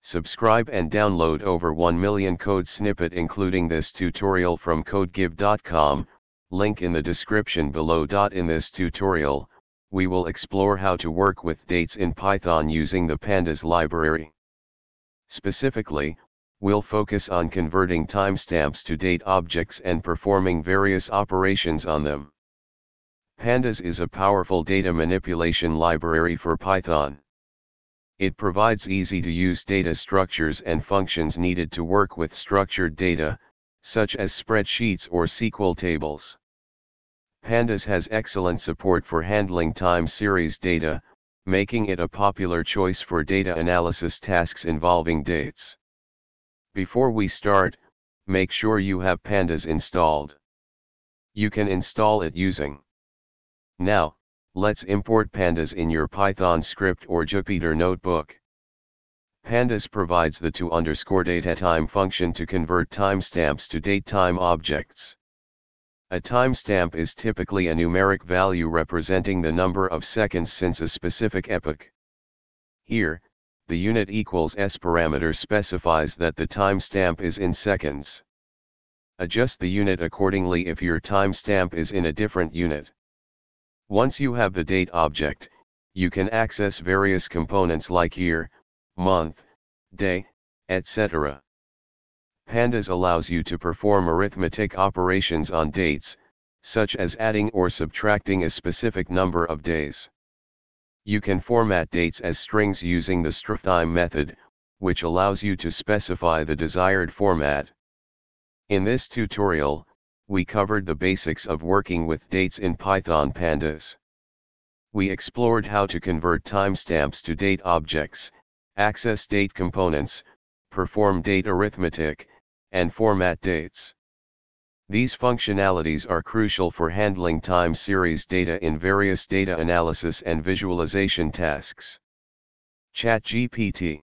Subscribe and download over 1 million code snippet including this tutorial from codegive.com, link in the description below. In this tutorial, we will explore how to work with dates in Python using the pandas library. Specifically, we'll focus on converting timestamps to date objects and performing various operations on them. Pandas is a powerful data manipulation library for Python. It provides easy-to-use data structures and functions needed to work with structured data, such as spreadsheets or SQL tables. Pandas has excellent support for handling time series data, making it a popular choice for data analysis tasks involving dates. Before we start, make sure you have pandas installed. You can install it using. Now, let's import pandas in your Python script or Jupyter notebook. Pandas provides the to_datetime function to convert timestamps to datetime objects. A timestamp is typically a numeric value representing the number of seconds since a specific epoch. Here, the unit equals s parameter specifies that the timestamp is in seconds. Adjust the unit accordingly if your timestamp is in a different unit. Once you have the date object, you can access various components like year, month, day, etc. Pandas allows you to perform arithmetic operations on dates, such as adding or subtracting a specific number of days. You can format dates as strings using the strftime method, which allows you to specify the desired format. In this tutorial, we covered the basics of working with dates in Python pandas. We explored how to convert timestamps to date objects, access date components, perform date arithmetic, and format dates. These functionalities are crucial for handling time series data in various data analysis and visualization tasks. ChatGPT.